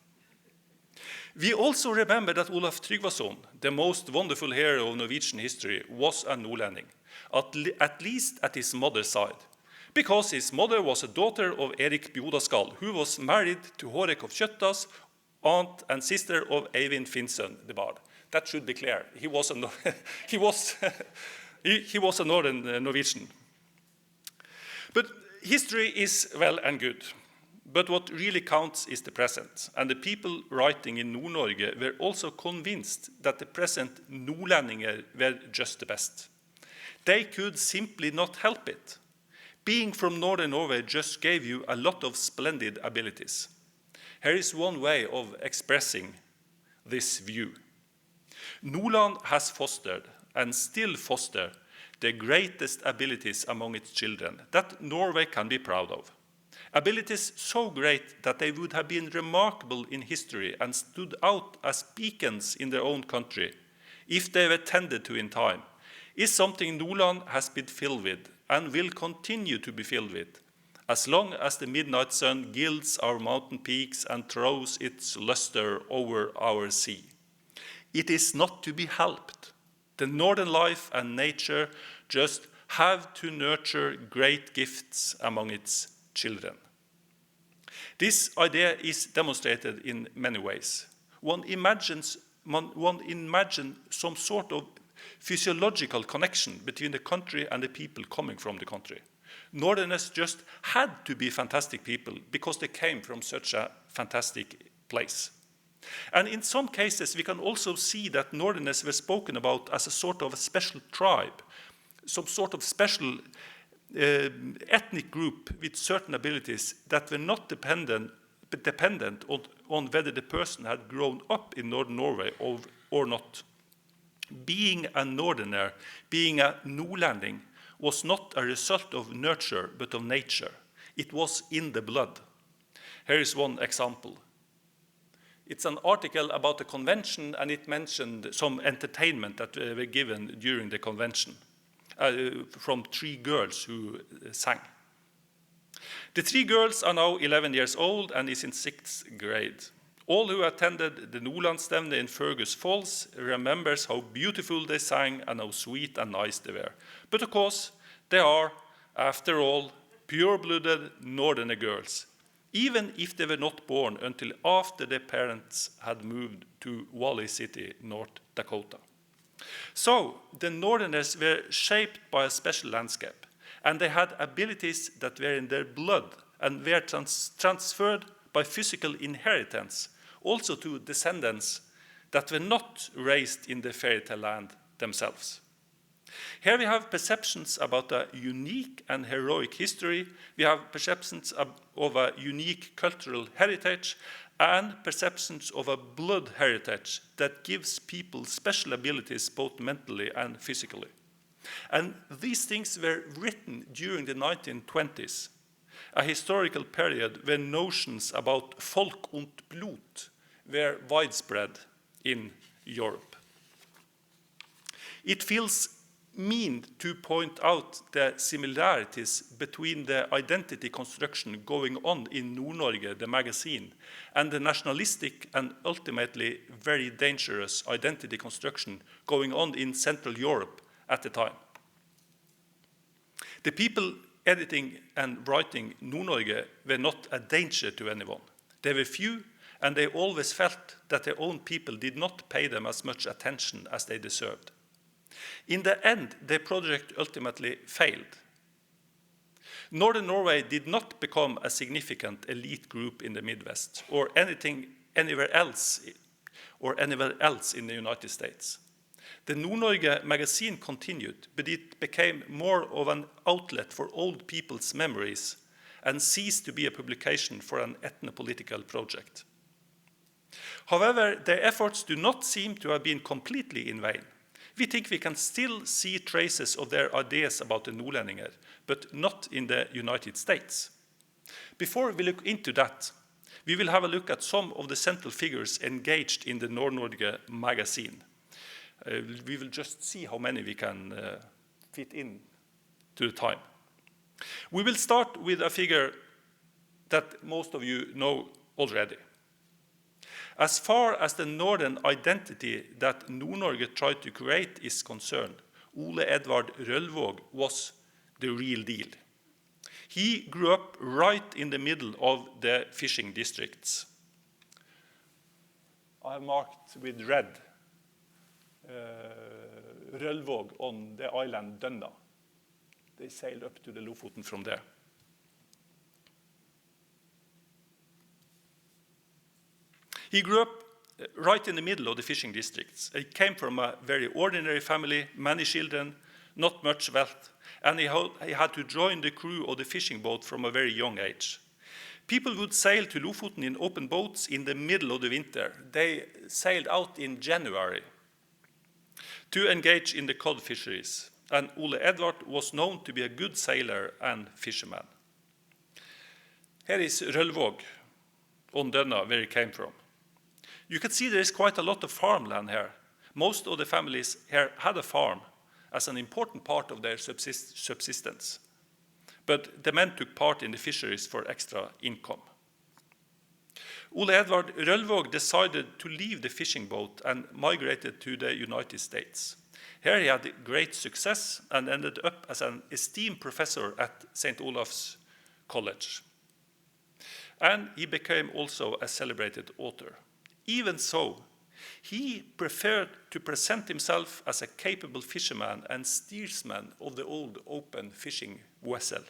We also remember that Olaf Tryggvason, the most wonderful hero of Norwegian history, was a nordlending, at least at his mother's side, because his mother was a daughter of Erik Bjodaskal, who was married to Hårek of Kjøttas, aunt and sister of Eivind Finnsson the Bard. That should be clear. He was a Northern Norwegian. But history is well and good. But what really counts is the present. And the people writing in Nord Norge were also convinced that the present nordlendinger were just the best. They could simply not help it. Being from Northern Norway just gave you a lot of splendid abilities. Here is one way of expressing this view. Nordland has fostered, and still foster, the greatest abilities among its children that Norway can be proud of. Abilities so great that they would have been remarkable in history and stood out as beacons in their own country, if they were tended to in time, is something Nordland has been filled with and will continue to be filled with, as long as the midnight sun gilds our mountain peaks and throws its luster over our sea. It is not to be helped. The northern life and nature just have to nurture great gifts among its children. This idea is demonstrated in many ways. One imagines some sort of physiological connection between the country and the people coming from the country. Northerners just had to be fantastic people because they came from such a fantastic place. And in some cases, we can also see that Northerners were spoken about as a sort of a special tribe, some sort of special ethnic group with certain abilities that were not dependent on whether the person had grown up in Northern Norway or not. Being a Northerner, being a nordlending, was not a result of nurture, but of nature. It was in the blood. Here is one example. It's an article about the convention, and it mentioned some entertainment that were given during the convention from 3 girls who sang. The 3 girls are now 11 years old and is in 6th grade. All who attended the Nordlandsstevne in Fergus Falls remembers how beautiful they sang and how sweet and nice they were. But of course, they are, after all, pure-blooded northerner girls, even if they were not born until after their parents had moved to Valley City, North Dakota. So, the Northerners were shaped by a special landscape, and they had abilities that were in their blood and were transferred by physical inheritance also to descendants that were not raised in the fairy tale land themselves. Here we have perceptions about a unique and heroic history, we have perceptions of a unique cultural heritage, and perceptions of a blood heritage that gives people special abilities both mentally and physically. And these things were written during the 1920s, a historical period when notions about Volk und Blut were widespread in Europe. It feels mean to point out the similarities between the identity construction going on in Nord Norge, the magazine, and the nationalistic and ultimately very dangerous identity construction going on in Central Europe at the time. The people editing and writing Nord Norge were not a danger to anyone. They were few, and they always felt that their own people did not pay them as much attention as they deserved. In the end, the project ultimately failed. Northern Norway did not become a significant elite group in the Midwest or anywhere else in the United States. The Nord Norge magazine continued, but it became more of an outlet for old people's memories and ceased to be a publication for an ethnopolitical project. However, their efforts do not seem to have been completely in vain. We think we can still see traces of their ideas about the Nordlendinger, but not in the United States. Before we look into that, we will have a look at some of the central figures engaged in the Nord Norge magazine. We will just see how many we can fit in to the time. We will start with a figure that most of you know already. As far as the northern identity that Nord Norge tried to create is concerned, Ole Edvard Rølvaag was the real deal. He grew up right in the middle of the fishing districts. I have marked with red Rølvaag on the island Dønna. They sailed up to the Lofoten from there. He grew up right in the middle of the fishing districts. He came from a very ordinary family, many children, not much wealth, and he had to join the crew of the fishing boat from a very young age. People would sail to Lofoten in open boats in the middle of the winter. They sailed out in January to engage in the cod fisheries, and Ole Edvard was known to be a good sailor and fisherman. Here is Rølvaag on Dønna, where he came from. You can see there is quite a lot of farmland here. Most of the families here had a farm as an important part of their subsistence. But the men took part in the fisheries for extra income. Ole Edvard Rølvaag decided to leave the fishing boat and migrated to the United States. Here he had great success and ended up as an esteemed professor at St. Olaf's College. And he became also a celebrated author. Even so, he preferred to present himself as a capable fisherman and steersman of the old open fishing vessel.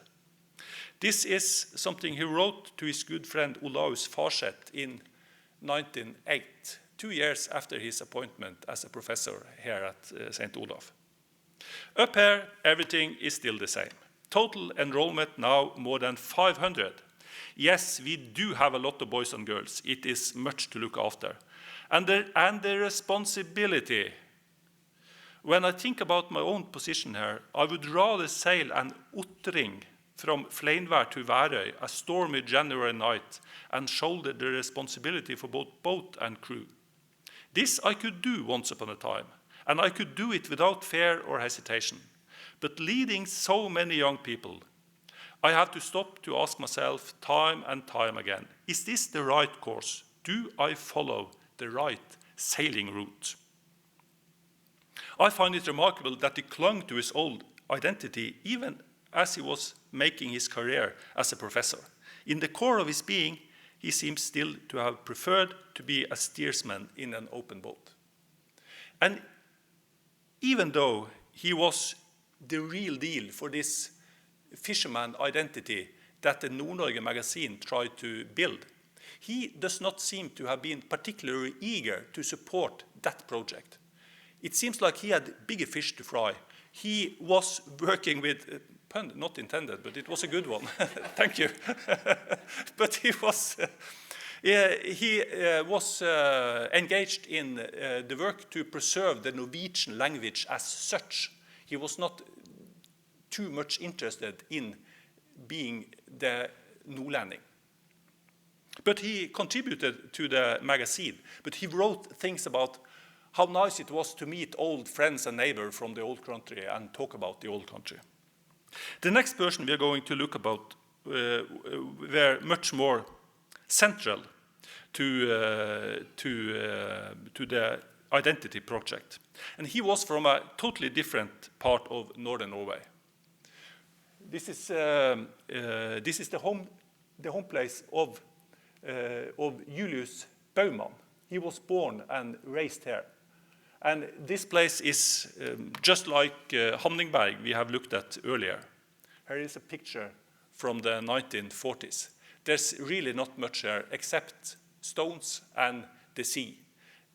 This is something he wrote to his good friend Olaus Farseth in 1908, 2 years after his appointment as a professor here at St. Olaf. Up here, everything is still the same. Total enrollment now more than 500. Yes, we do have a lot of boys and girls. It is much to look after. And the responsibility. When I think about my own position here, I would rather sail an Ottring from Fleinvær to Værøy, a stormy January night, and shoulder the responsibility for both boat and crew. This I could do once upon a time, and I could do it without fear or hesitation. But leading so many young people, I have to stop to ask myself time and time again, is this the right course? Do I follow the right sailing route? I find it remarkable that he clung to his old identity even as he was making his career as a professor. In the core of his being, he seems still to have preferred to be a steersman in an open boat. And even though he was the real deal for this fisherman identity that the Nord Norge magazine tried to build, He does not seem to have been particularly eager to support that project. It seems like he had bigger fish to fry. He was working with, pun not intended, but it was a good one. Thank you. But he was engaged in the work to preserve the Norwegian language as such. He was not too much interested in being the nordlending. But he contributed to the magazine, but he wrote things about how nice it was to meet old friends and neighbors from the old country and talk about the old country. The next person we are going to look about were much more central to the identity project. And he was from a totally different part of Northern Norway. This is the home place of Julius Baumann. He was born and raised here. And this place is just like Hamningberg we have looked at earlier. Here is a picture from the 1940s. There's really not much here except stones and the sea.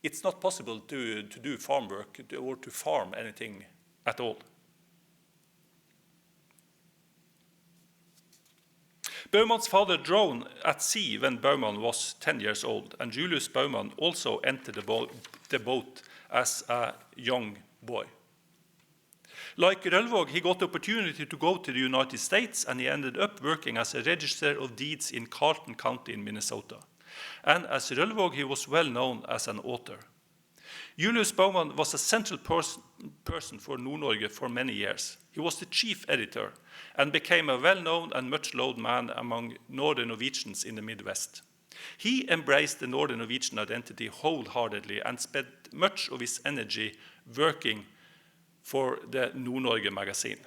It's not possible to do farm work or to farm anything at all. Baumann's father drowned at sea when Baumann was 10 years old, and Julius Baumann also entered the boat as a young boy. Like Rølvaag, he got the opportunity to go to the United States, and he ended up working as a register of deeds in Carleton County in Minnesota. And as Rølvaag, he was well known as an author. Julius Baumann was a central person for Nord Norge for many years. He was the chief editor and became a well-known and much-loved man among Northern Norwegians in the Midwest. He embraced the Northern Norwegian identity wholeheartedly and spent much of his energy working for the Nord Norge magazine.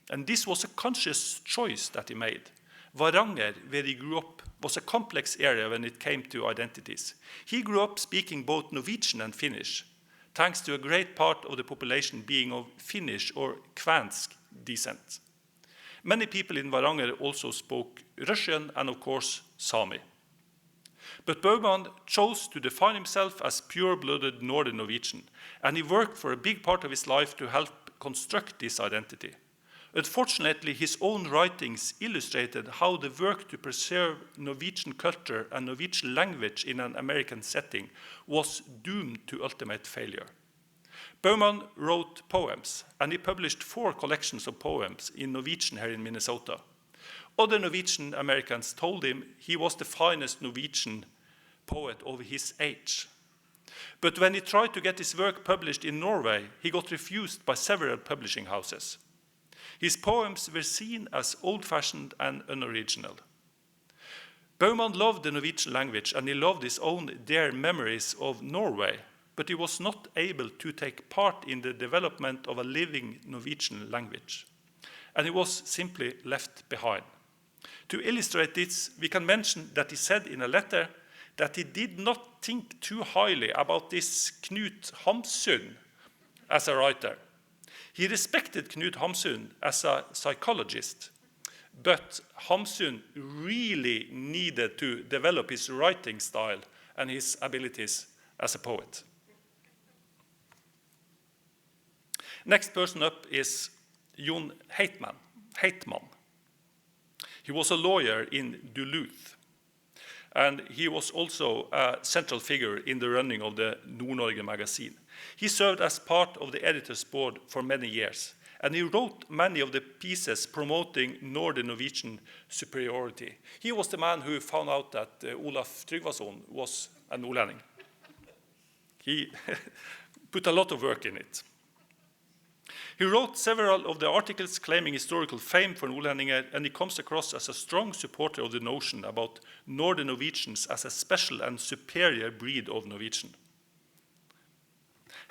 And this was a conscious choice that he made. Varanger, where he grew up, was a complex area when it came to identities. He grew up speaking both Norwegian and Finnish, thanks to a great part of the population being of Finnish or kvensk descent. Many people in Varanger also spoke Russian and, of course, Sami. But Baumann chose to define himself as pure-blooded Northern Norwegian, and he worked for a big part of his life to help construct this identity. Unfortunately, his own writings illustrated how the work to preserve Norwegian culture and Norwegian language in an American setting was doomed to ultimate failure. Baumann wrote poems, and he published 4 collections of poems in Norwegian here in Minnesota. Other Norwegian-Americans told him he was the finest Norwegian poet of his age. But when he tried to get his work published in Norway, he got refused by several publishing houses. His poems were seen as old-fashioned and unoriginal. Baumann loved the Norwegian language, and he loved his own dear memories of Norway, but he was not able to take part in the development of a living Norwegian language. And he was simply left behind. To illustrate this, we can mention that he said in a letter that he did not think too highly about this Knut Hamsun as a writer. He respected Knut Hamsun as a psychologist, but Hamsun really needed to develop his writing style and his abilities as a poet. Next person up is Jon Heitmann. He was a lawyer in Duluth, and he was also a central figure in the running of the Nord Norge magazine. He served as part of the editor's board for many years, and he wrote many of the pieces promoting Northern Norwegian superiority. He was the man who found out that Olaf Tryggvason was a nordlending. He put a lot of work in it. He wrote several of the articles claiming historical fame for nordlendinger, and he comes across as a strong supporter of the notion about Northern Norwegians as a special and superior breed of Norwegian.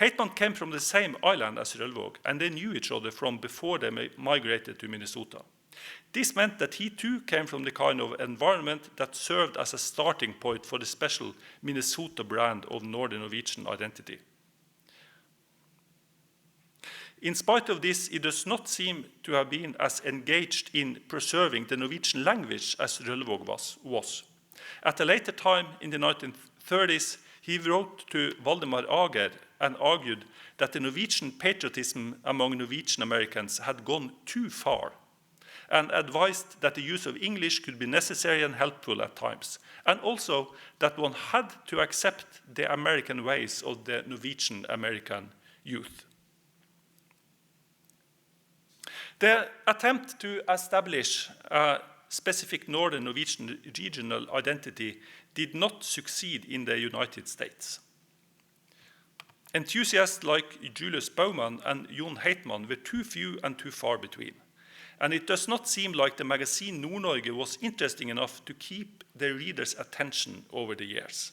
Heitmann came from the same island as Rølvaag, and they knew each other from before they migrated to Minnesota. This meant that he too came from the kind of environment that served as a starting point for the special Minnesota brand of Northern Norwegian identity. In spite of this, he does not seem to have been as engaged in preserving the Norwegian language as Rølvaag was. At a later time in the 1930s, he wrote to Valdemar Ager and argued that the Norwegian patriotism among Norwegian-Americans had gone too far, and advised that the use of English could be necessary and helpful at times, and also that one had to accept the American ways of the Norwegian-American youth. The attempt to establish a specific Northern Norwegian regional identity did not succeed in the United States. Enthusiasts like Julius Baumann and Jon Heitmann were too few and too far between. And it does not seem like the magazine Nord Norge was interesting enough to keep their readers' attention over the years.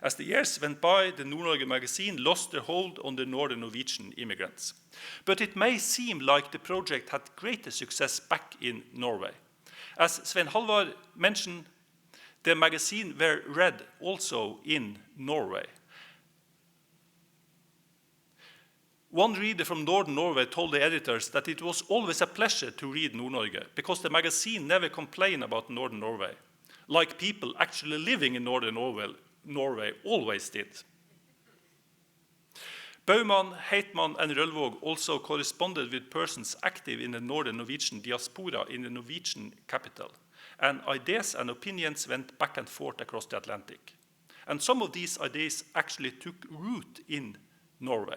As the years went by, the Nord Norge magazine lost their hold on the Northern Norwegian immigrants. But it may seem like the project had greater success back in Norway. As Svein-Halvard mentioned, the magazine were read also in Norway. One reader from Northern Norway told the editors that it was always a pleasure to read Nord Norge because the magazine never complained about Northern Norway, like people actually living in Northern Norway always did. Baumann, Heitmann, and Rølvåg also corresponded with persons active in the Northern Norwegian diaspora in the Norwegian capital, and ideas and opinions went back and forth across the Atlantic. And some of these ideas actually took root in Norway.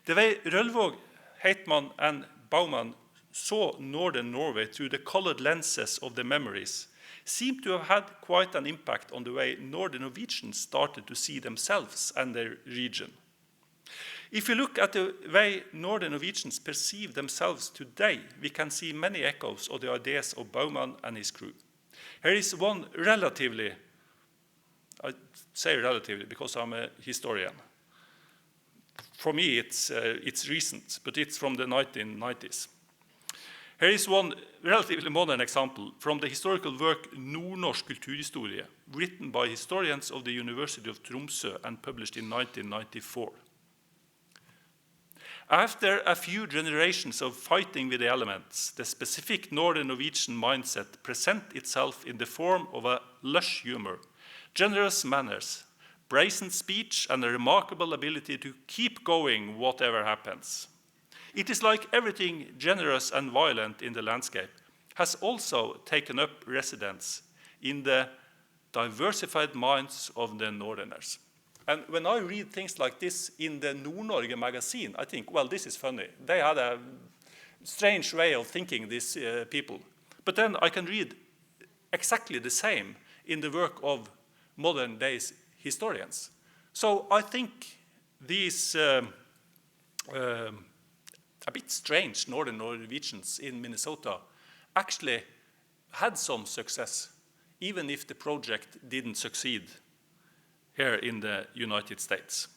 The way Rølvåg, Heitmann, and Baumann saw Northern Norway through the colored lenses of their memories seemed to have had quite an impact on the way Northern Norwegians started to see themselves and their region. If you look at the way Northern Norwegians perceive themselves today, we can see many echoes of the ideas of Baumann and his crew. Here is one relatively, I say relatively because I'm a historian. For me, it's recent, but it's from the 1990s. Here is one relatively modern example from the historical work Nord Norge kulturhistorie, written by historians of the University of Tromsø and published in 1994. After a few generations of fighting with the elements, the specific Northern Norwegian mindset presents itself in the form of a lush humor, generous manners, brazen speech, and a remarkable ability to keep going whatever happens. It is like everything generous and violent in the landscape has also taken up residence in the diversified minds of the Northerners. And when I read things like this in the Nord Norge magazine, I think, well, this is funny. They had a strange way of thinking, these people. But then I can read exactly the same in the work of modern days historians. So I think these a bit strange Northern Norwegians in Minnesota actually had some success, even if the project didn't succeed here in the United States.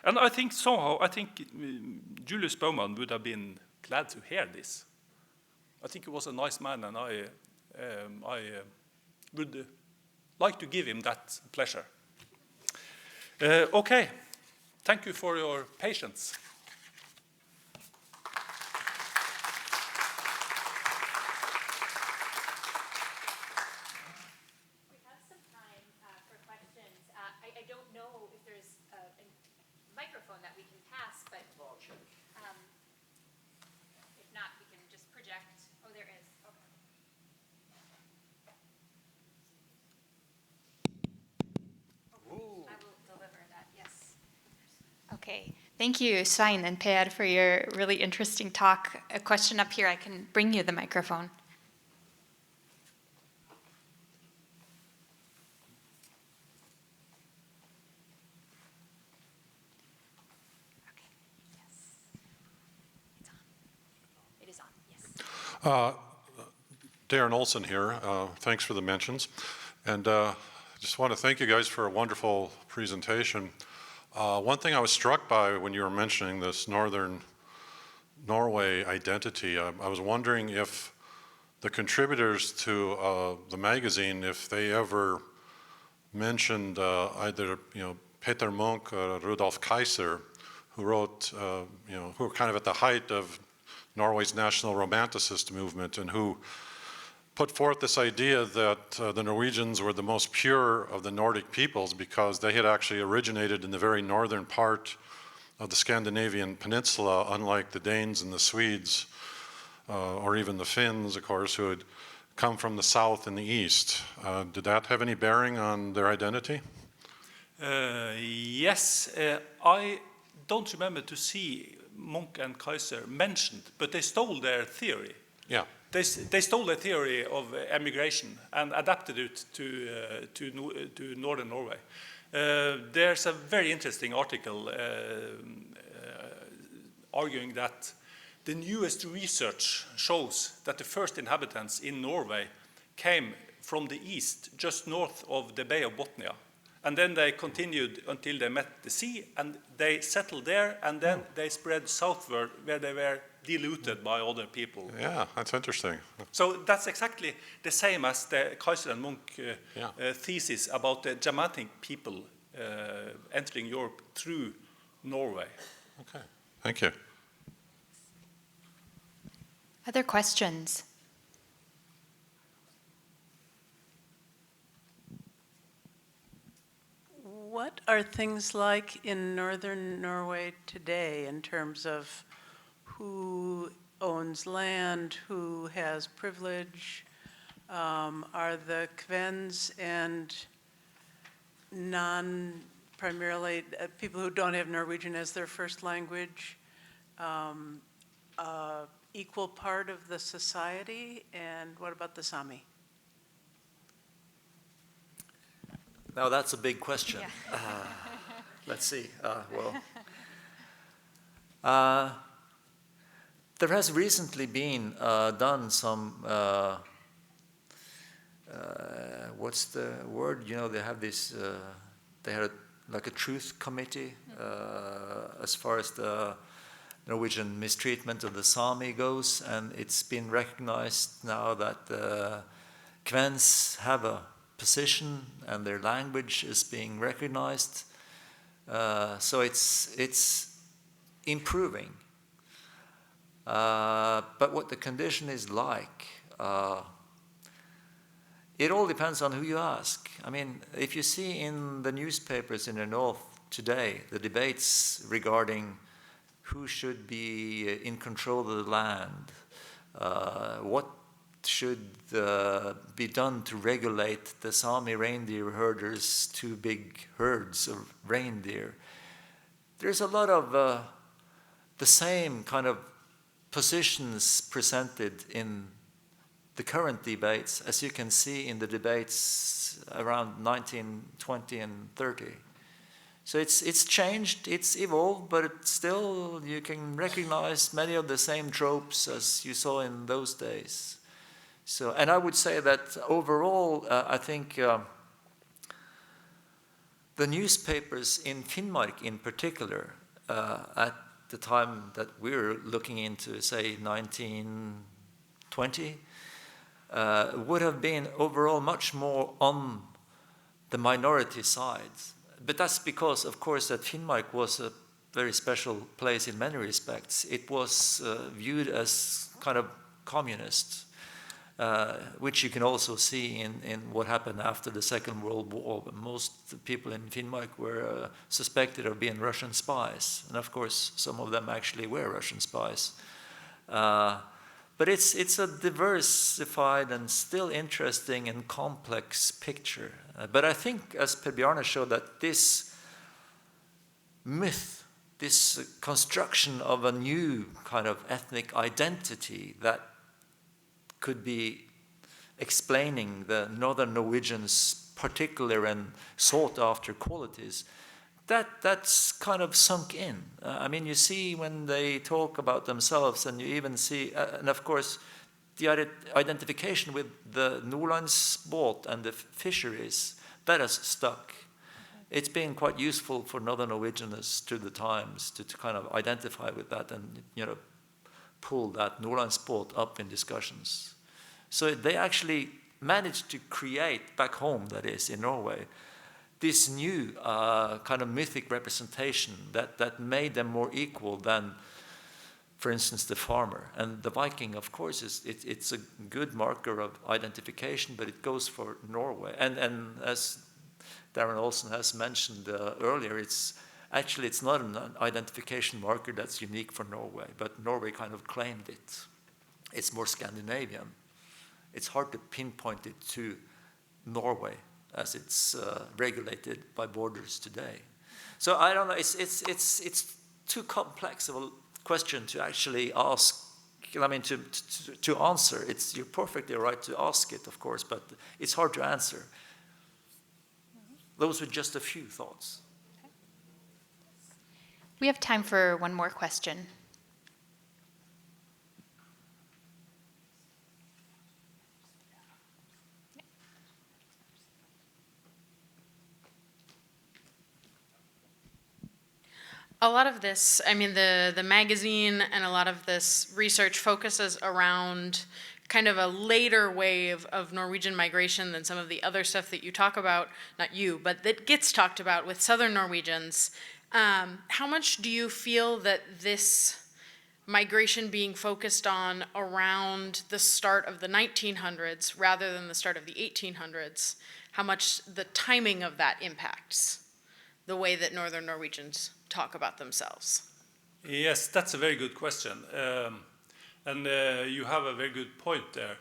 And I think somehow, Julius Baumann would have been glad to hear this. I think he was a nice man, and I would like to give him that pleasure. Okay, thank you for your patience. We have some time for questions. I don't know if there's a microphone that we can pass, but if not, we can just project. Oh, there is. Okay. I will deliver that, yes. Okay, thank you, Svein and Per, for your really interesting talk. A question up here, I can bring you the microphone. Okay, yes. It's on. It is on, yes. Darren Olson here. Thanks for the mentions. And I just want to thank you guys for a wonderful presentation. One thing I was struck by when you were mentioning this Northern Norway identity, I was wondering if the contributors to the magazine, if they ever mentioned either, Peter Munch or Rudolf Kaiser, who wrote, who were kind of at the height of Norway's national romanticist movement, and who put forth this idea that the Norwegians were the most pure of the Nordic peoples because they had actually originated in the very northern part of the Scandinavian peninsula, unlike the Danes and the Swedes, or even the Finns, of course, who had come from the south and the east. Did that have any bearing on their identity? Yes, I don't remember to see Munch and Kaiser mentioned, but they stole their theory. Yeah. They stole the theory of emigration and adapted it to Northern Norway. There's a very interesting article arguing that the newest research shows that the first inhabitants in Norway came from the east, just north of the Bay of Bothnia. And then they continued until they met the sea, and they settled there, and then they spread southward, where they were diluted by other people. Yeah, that's interesting. So that's exactly the same as the Kaiser and Munch thesis about the Germanic people entering Europe through Norway. Okay, thank you. Other questions? What are things like in Northern Norway today in terms of who owns land, who has privilege? Are the Kvens and primarily people who don't have Norwegian as their first language equal part of the society? And what about the Sami? Now that's a big question. Yeah. Let's see. There has recently been done some, what's the word? You know, they have this, they had like a truth committee as far as the Norwegian mistreatment of the Sami goes, and it's been recognized now that the Kvens have a position and their language is being recognized. So it's improving. But what the condition is like, it all depends on who you ask. I mean, if you see in the newspapers in the north today, the debates regarding who should be in control of the land, what should be done to regulate the Sami reindeer herders' two big herds of reindeer. There's a lot of the same kind of positions presented in the current debates as you can see in the debates around 1920 and 30. So it's changed, it's evolved, but it's still you can recognize many of the same tropes as you saw in those days. So, and I would say that overall, I think the newspapers in Finnmark in particular, at the time that we're looking into, say, 1920, would have been overall much more on the minority side. But that's because, of course, that Finnmark was a very special place in many respects. It was viewed as kind of communist. Which you can also see in what happened after the Second World War. Most people in Finnmark were suspected of being Russian spies. And of course, some of them actually were Russian spies. But it's a diversified and still interesting and complex picture. But I think, as Per Bjarne showed, that this myth, this construction of a new kind of ethnic identity that could be explaining the Northern Norwegians' particular and sought-after qualities, that's kind of sunk in. I mean, you see when they talk about themselves, and you even see, and of course, the identification with the Nordlandsbåt and the fisheries, that has stuck. It's been quite useful for Northern Norwegians through the times to kind of identify with that and, you know, pull that Nordlandsbåt up in discussions. So they actually managed to create back home, that is, in Norway, this new kind of mythic representation that made them more equal than for instance, the farmer. And the Viking, of course, it's a good marker of identification, but it goes for Norway. And as Darren Olsen has mentioned earlier, it's not an identification marker that's unique for Norway, but Norway kind of claimed it. It's more Scandinavian. It's hard to pinpoint it to Norway as it's regulated by borders today. So I don't know, it's too complex of a question to actually ask, I mean, to answer. You're perfectly right to ask it, of course, but it's hard to answer. Those were just a few thoughts. We have time for one more question. A lot of this, I mean, the magazine and a lot of this research focuses around kind of a later wave of Norwegian migration than some of the other stuff that you talk about, not you, but that gets talked about with Southern Norwegians. How much do you feel that this migration being focused on around the start of the 1900s rather than the start of the 1800s, how much the timing of that impacts the way that Northern Norwegians talk about themselves? Yes, that's a very good question. And you have a very good point there,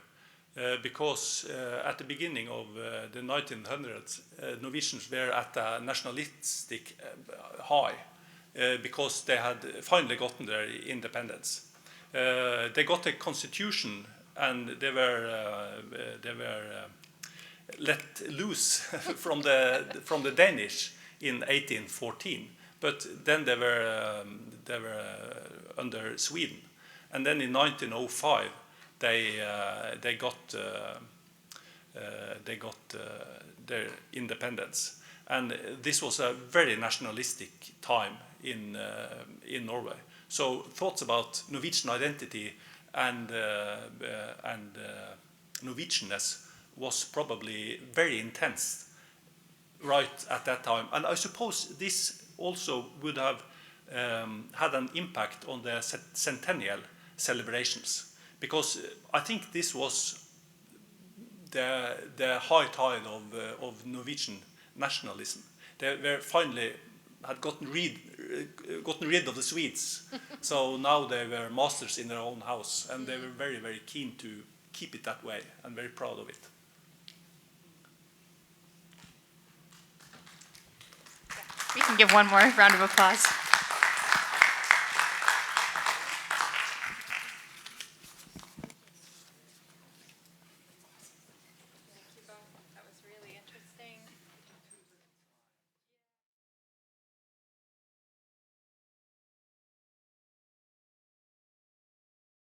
because at the beginning of the 1900s, Norwegians were at a nationalistic high because they had finally gotten their independence. They got a constitution and they were let loose from the Danish in 1814. But then they were under Sweden, and then in 1905 they got their independence, and this was a very nationalistic time in Norway. So thoughts about Norwegian identity and Norwegianness was probably very intense right at that time, and I suppose this also would have had an impact on the centennial celebrations, because I think this was the high tide of Norwegian nationalism. They were finally had gotten rid of the Swedes, so now they were masters in their own house, and they were very, very keen to keep it that way and very proud of it. We can give one more round of applause.